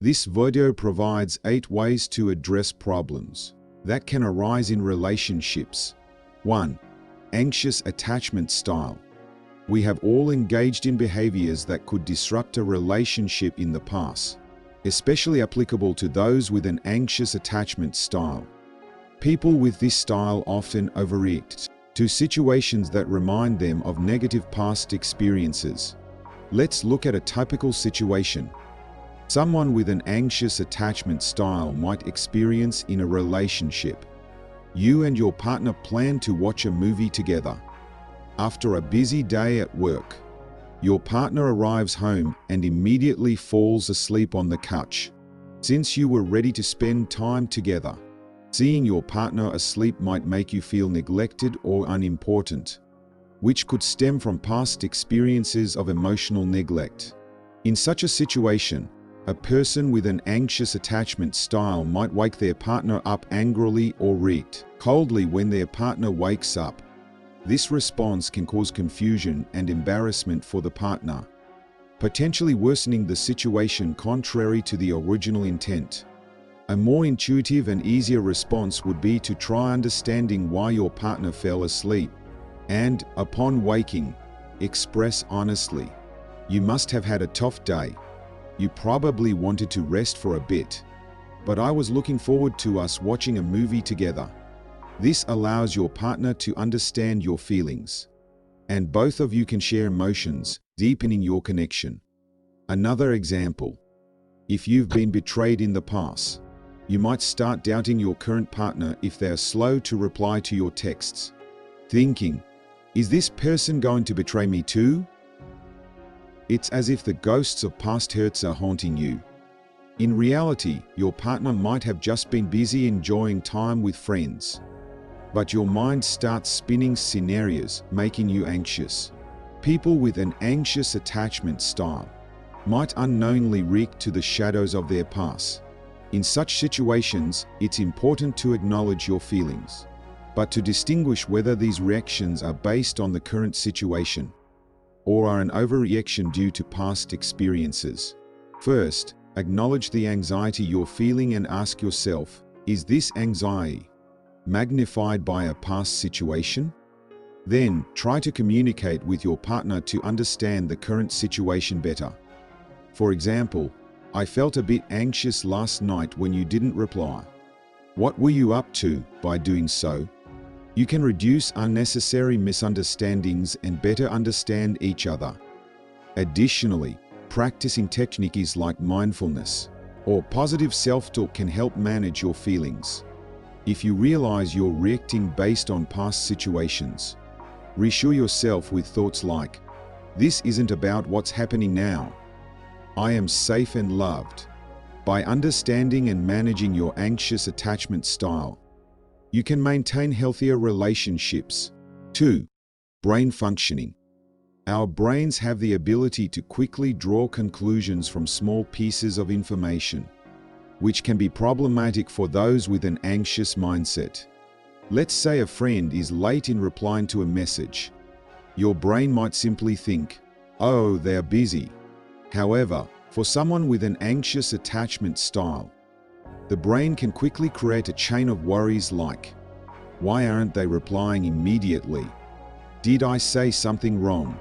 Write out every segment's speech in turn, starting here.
This video provides 8 ways to address problems that can arise in relationships. 1. Anxious attachment style. We have all engaged in behaviors that could disrupt a relationship in the past, especially applicable to those with an anxious attachment style. People with this style often overreact to situations that remind them of negative past experiences. Let's look at a typical situation. Someone with an anxious attachment style might experience in a relationship. You and your partner plan to watch a movie together. After a busy day at work, your partner arrives home and immediately falls asleep on the couch. Since you were ready to spend time together, seeing your partner asleep might make you feel neglected or unimportant, which could stem from past experiences of emotional neglect. In such a situation, a person with an anxious attachment style might wake their partner up angrily or react coldly when their partner wakes up. This response can cause confusion and embarrassment for the partner, potentially worsening the situation contrary to the original intent. A more intuitive and easier response would be to try understanding why your partner fell asleep and, upon waking, express honestly, "You must have had a tough day. You probably wanted to rest for a bit, but I was looking forward to us watching a movie together." This allows your partner to understand your feelings, and both of you can share emotions, deepening your connection. Another example. If you've been betrayed in the past, you might start doubting your current partner if they are slow to reply to your texts, thinking, "Is this person going to betray me too?" It's as if the ghosts of past hurts are haunting you. In reality, your partner might have just been busy enjoying time with friends, but your mind starts spinning scenarios, making you anxious. People with an anxious attachment style might unknowingly react to the shadows of their past. In such situations, it's important to acknowledge your feelings, but to distinguish whether these reactions are based on the current situation or are an overreaction due to past experiences. First, acknowledge the anxiety you're feeling and ask yourself, is this anxiety magnified by a past situation? Then, try to communicate with your partner to understand the current situation better. For example, "I felt a bit anxious last night when you didn't reply. What were you up to?" By doing so, you can reduce unnecessary misunderstandings and better understand each other. Additionally, practicing techniques like mindfulness or positive self-talk can help manage your feelings. If you realize you're reacting based on past situations, reassure yourself with thoughts like, "This isn't about what's happening now. I am safe and loved." By understanding and managing your anxious attachment style, you can maintain healthier relationships. 2. Brain functioning. Our brains have the ability to quickly draw conclusions from small pieces of information, which can be problematic for those with an anxious mindset. Let's say a friend is late in replying to a message. Your brain might simply think, "Oh, they're busy." However, for someone with an anxious attachment style, the brain can quickly create a chain of worries like, "Why aren't they replying immediately? Did I say something wrong?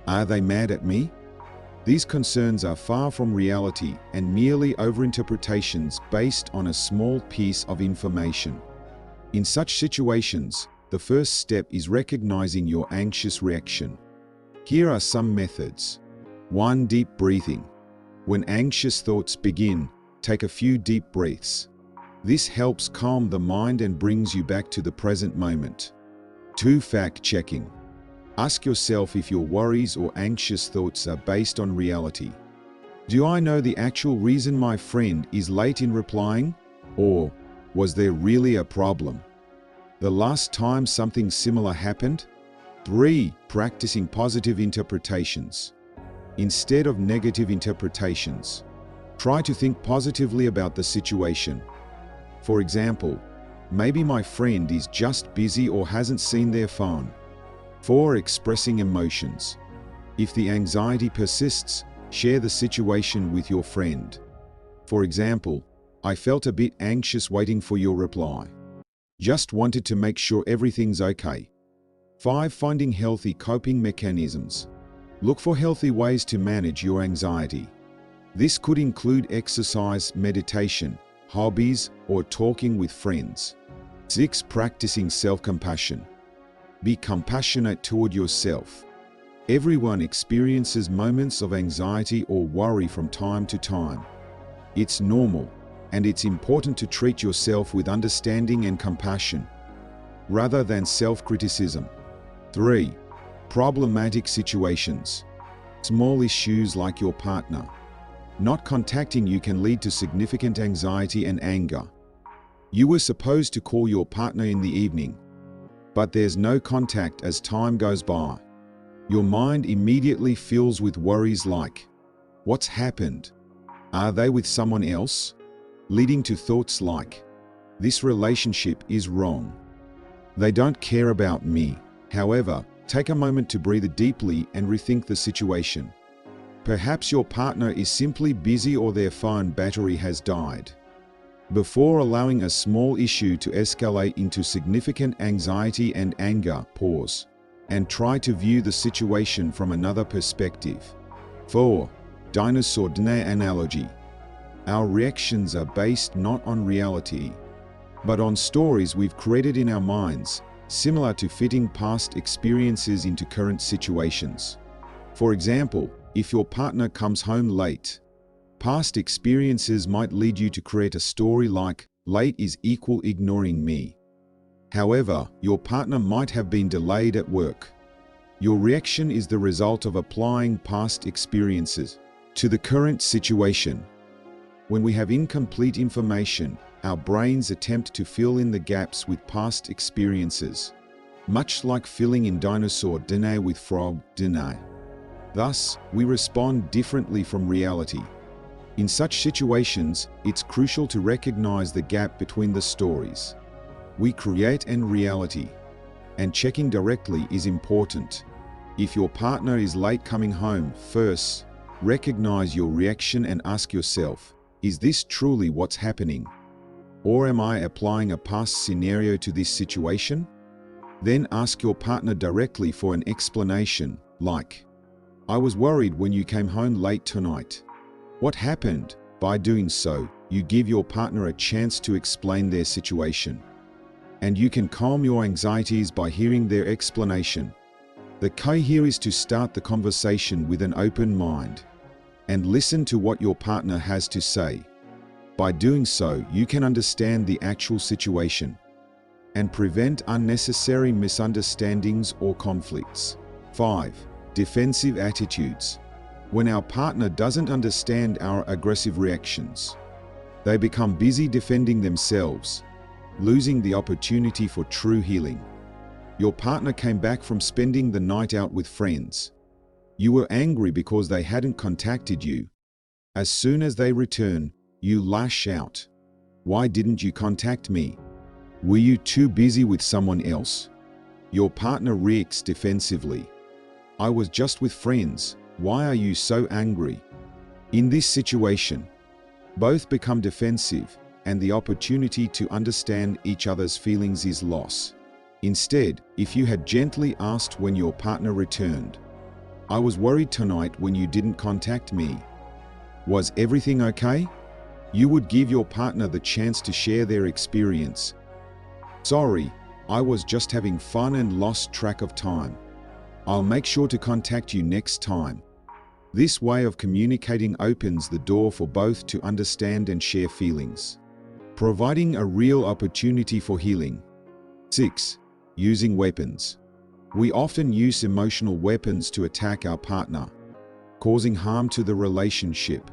Are they mad at me?" These concerns are far from reality and merely overinterpretations based on a small piece of information. In such situations, the first step is recognizing your anxious reaction. Here are some methods. 1. Deep breathing. When anxious thoughts begin, take a few deep breaths. This helps calm the mind and brings you back to the present moment. 2. Fact-checking. Ask yourself if your worries or anxious thoughts are based on reality. Do I know the actual reason my friend is late in replying? Or was there really a problem? The last time something similar happened? 3. Practicing positive interpretations. Instead of negative interpretations, try to think positively about the situation. For example, maybe my friend is just busy or hasn't seen their phone. 4. Expressing emotions. If the anxiety persists, share the situation with your friend. For example, I felt a bit anxious waiting for your reply. Just wanted to make sure everything's okay. 5. Finding healthy coping mechanisms. Look for healthy ways to manage your anxiety. This could include exercise, meditation, hobbies, or talking with friends. 6. Practicing self-compassion. Be compassionate toward yourself. Everyone experiences moments of anxiety or worry from time to time. It's normal, and it's important to treat yourself with understanding and compassion, rather than self-criticism. 3. Problematic situations. Small issues like your partner not contacting you can lead to significant anxiety and anger. You were supposed to call your partner in the evening, but there's no contact as time goes by. Your mind immediately fills with worries like, what's happened? Are they with someone else? Leading to thoughts like, this relationship is wrong. They don't care about me. However, take a moment to breathe deeply and rethink the situation. Perhaps your partner is simply busy or their phone battery has died. Before allowing a small issue to escalate into significant anxiety and anger, pause and try to view the situation from another perspective. 4. Dinosaur DNA analogy. Our reactions are based not on reality, but on stories we've created in our minds, similar to fitting past experiences into current situations. For example, if your partner comes home late, past experiences might lead you to create a story like, late is equal ignoring me. However, your partner might have been delayed at work. Your reaction is the result of applying past experiences to the current situation. When we have incomplete information, our brains attempt to fill in the gaps with past experiences, much like filling in dinosaur DNA with frog DNA. Thus, we respond differently from reality. In such situations, it's crucial to recognize the gap between the stories we create and reality. And checking directly is important. If your partner is late coming home, first, recognize your reaction and ask yourself, is this truly what's happening? Or am I applying a past scenario to this situation? Then ask your partner directly for an explanation, like, I was worried when you came home late tonight. What happened? By doing so, you give your partner a chance to explain their situation. And you can calm your anxieties by hearing their explanation. The key here is to start the conversation with an open mind and listen to what your partner has to say. By doing so, you can understand the actual situation and prevent unnecessary misunderstandings or conflicts. 5. Defensive attitudes. When our partner doesn't understand our aggressive reactions, they become busy defending themselves, losing the opportunity for true healing. Your partner came back from spending the night out with friends. You were angry because they hadn't contacted you. As soon as they return, you lash out. Why didn't you contact me? Were you too busy with someone else? Your partner reacts defensively. I was just with friends. Why are you so angry? In this situation, both become defensive, and the opportunity to understand each other's feelings is lost. Instead, if you had gently asked when your partner returned, I was worried tonight when you didn't contact me. Was everything okay? You would give your partner the chance to share their experience. Sorry, I was just having fun and lost track of time. I'll make sure to contact you next time. This way of communicating opens the door for both to understand and share feelings, providing a real opportunity for healing. 6. Using weapons. We often use emotional weapons to attack our partner, causing harm to the relationship.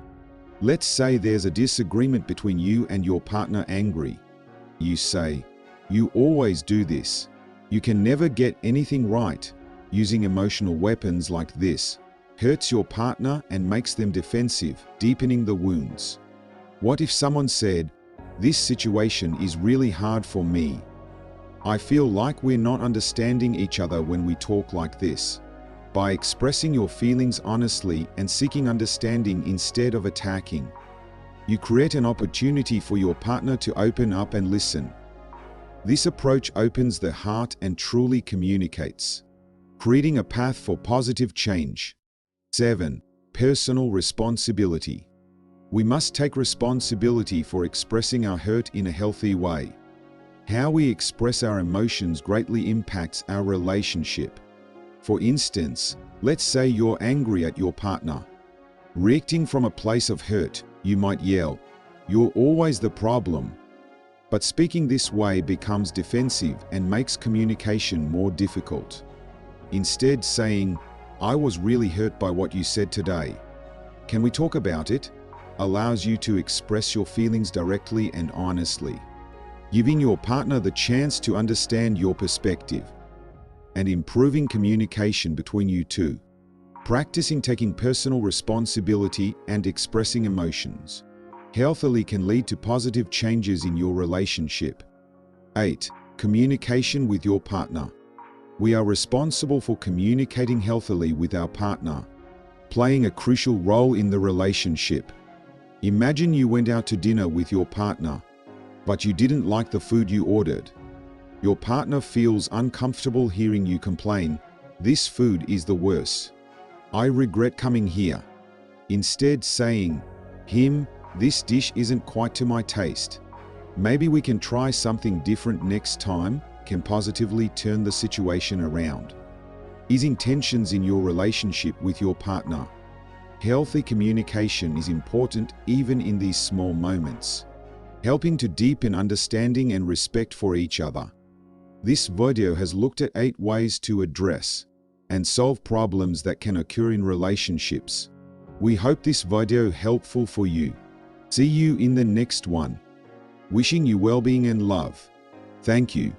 Let's say there's a disagreement between you and your partner. Angry, you say, "You always do this. You can never get anything right." Using emotional weapons like this hurts your partner and makes them defensive, deepening the wounds. What if someone said, "This situation is really hard for me. I feel like we're not understanding each other when we talk like this." By expressing your feelings honestly and seeking understanding instead of attacking, You create an opportunity for your partner to open up and listen. This approach opens the heart and truly communicates, creating a path for positive change. 7. Personal responsibility. We must take responsibility for expressing our hurt in a healthy way. How we express our emotions greatly impacts our relationship. For instance, let's say you're angry at your partner. Reacting from a place of hurt, you might yell, "You're always the problem." But speaking this way becomes defensive and makes communication more difficult. Instead, saying, "I was really hurt by what you said today. Can we talk about it?" allows you to express your feelings directly and honestly, giving your partner the chance to understand your perspective and improving communication between you two. Practicing taking personal responsibility and expressing emotions healthily can lead to positive changes in your relationship. 8. Communication with your partner. We are responsible for communicating healthily with our partner, playing a crucial role in the relationship. Imagine you went out to dinner with your partner, but you didn't like the food you ordered. Your partner feels uncomfortable hearing you complain, "This food is the worst. I regret coming here." Instead saying, "This dish isn't quite to my taste. Maybe we can try something different next time," can positively turn the situation around, easing tensions in your relationship with your partner. Healthy communication is important even in these small moments, helping to deepen understanding and respect for each other. This video has looked at 8 ways to address and solve problems that can occur in relationships. We hope this video helpful for you. See you in the next one. Wishing you well-being and love. Thank you.